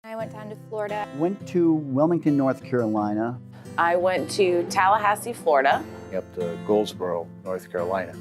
I went down to Florida. Went to Wilmington, North Carolina. I went to Tallahassee, Florida. Up to Goldsboro, North Carolina.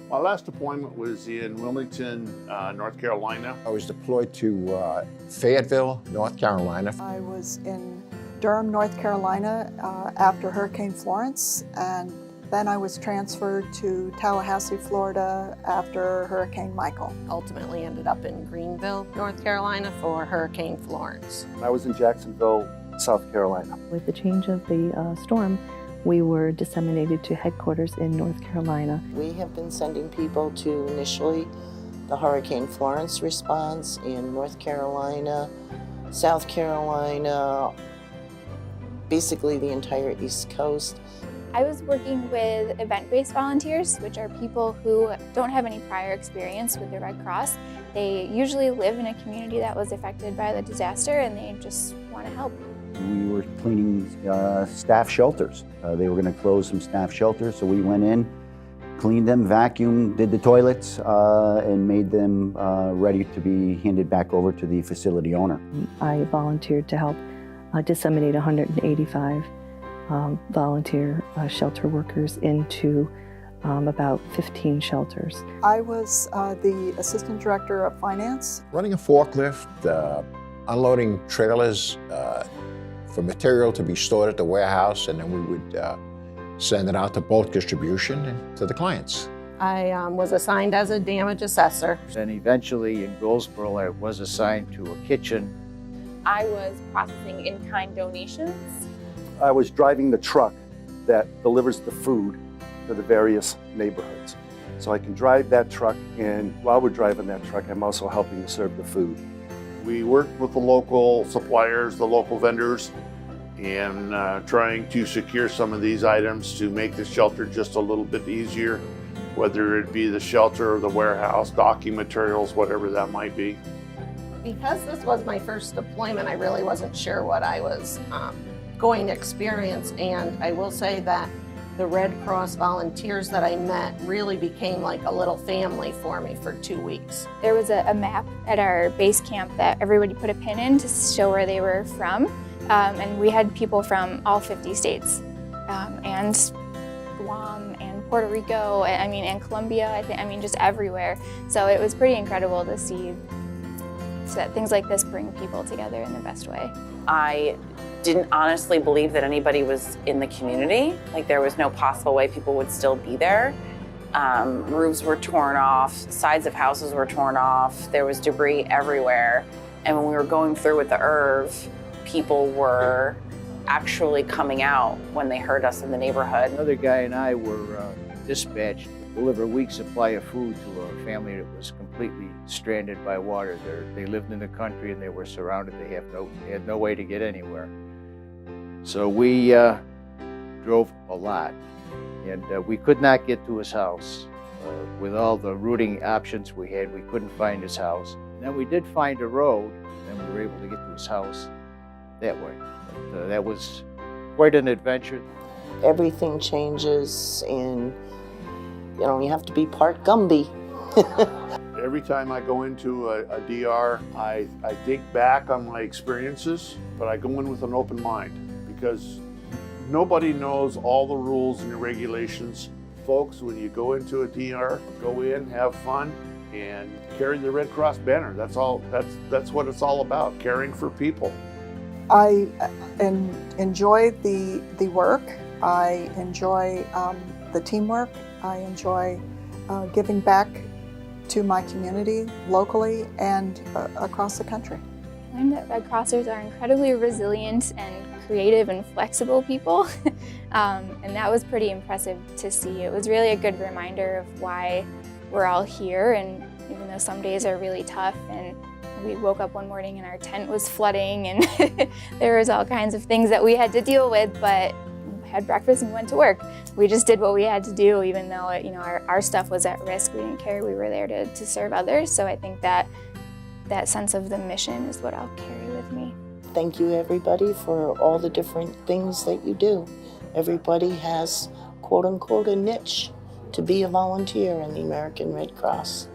My last deployment was in Wilmington, North Carolina. I was deployed to Fayetteville, North Carolina. I was in Durham, North Carolina after Hurricane Florence, and then I was transferred to Tallahassee, Florida after Hurricane Michael. Ultimately ended up in Greenville, North Carolina for Hurricane Florence. I was in Jacksonville, South Carolina. With the change of the storm, we were disseminated to headquarters in North Carolina. We have been sending people to initially the Hurricane Florence response in North Carolina, South Carolina, basically the entire East Coast. I was working with event-based volunteers, which are people who don't have any prior experience with the Red Cross. They usually live in a community that was affected by the disaster and they just want to help. We were cleaning staff shelters. They were going to close some staff shelters, so we went in, cleaned them, vacuumed, did the toilets, and made them ready to be handed back over to the facility owner. I volunteered to help disseminate 185 volunteer shelter workers into about 15 shelters. I was the Assistant Director of Finance. Running a forklift, unloading trailers for material to be stored at the warehouse, and then we would send it out to bulk distribution and to the clients. I was assigned as a damage assessor. And eventually in Goldsboro, I was assigned to a kitchen. I was processing in-kind donations. I was driving the truck that delivers the food to the various neighborhoods. So I can drive that truck, and while we're driving that truck, I'm also helping to serve the food. We worked with the local suppliers, the local vendors, and trying to secure some of these items to make the shelter just a little bit easier, whether it be the shelter or the warehouse, docking materials, whatever that might be. Because this was my first deployment, I really wasn't sure what I was going to experience, and I will say that the Red Cross volunteers that I met really became like a little family for me for 2 weeks. There was a map at our base camp that everybody put a pin in to show where they were from, and we had people from all 50 states, and Guam and Puerto Rico, and Colombia, just everywhere. So it was pretty incredible to see that things like this bring people together in the best way. I didn't honestly believe that anybody was in the community. Like there was no possible way people would still be there. Roofs were torn off, sides of houses were torn off, there was debris everywhere. And when we were going through with the IRV, people were actually coming out when they heard us in the neighborhood. Another guy and I were dispatched to deliver a week's supply of food to a family that was completely stranded by water. They lived in the country and they were surrounded. They had no way to get anywhere. So we drove a lot, and we could not get to his house. With all the routing options we had, we couldn't find his house. And then we did find a road, and we were able to get to his house that way. But, that was quite an adventure. Everything changes, and you have to be part Gumby. Every time I go into a DR, I think back on my experiences, but I go in with an open mind because nobody knows all the rules and the regulations. Folks, when you go into a DR, go in, have fun, and carry the Red Cross banner. That's all. That's what it's all about, caring for people. I enjoy the work. I enjoy the teamwork. I enjoy giving back to my community locally and across the country. I learned that Red Crossers are incredibly resilient and creative and flexible people, and that was pretty impressive to see. It was really a good reminder of why we're all here, and even though some days are really tough, and we woke up one morning and our tent was flooding and there was all kinds of things that we had to deal with, but we had breakfast and went to work. We just did what we had to do, even though our stuff was at risk. We didn't care. We were there to serve others. So I think that sense of the mission is what I'll carry with me. Thank you, everybody, for all the different things that you do. Everybody has, quote unquote, a niche to be a volunteer in the American Red Cross.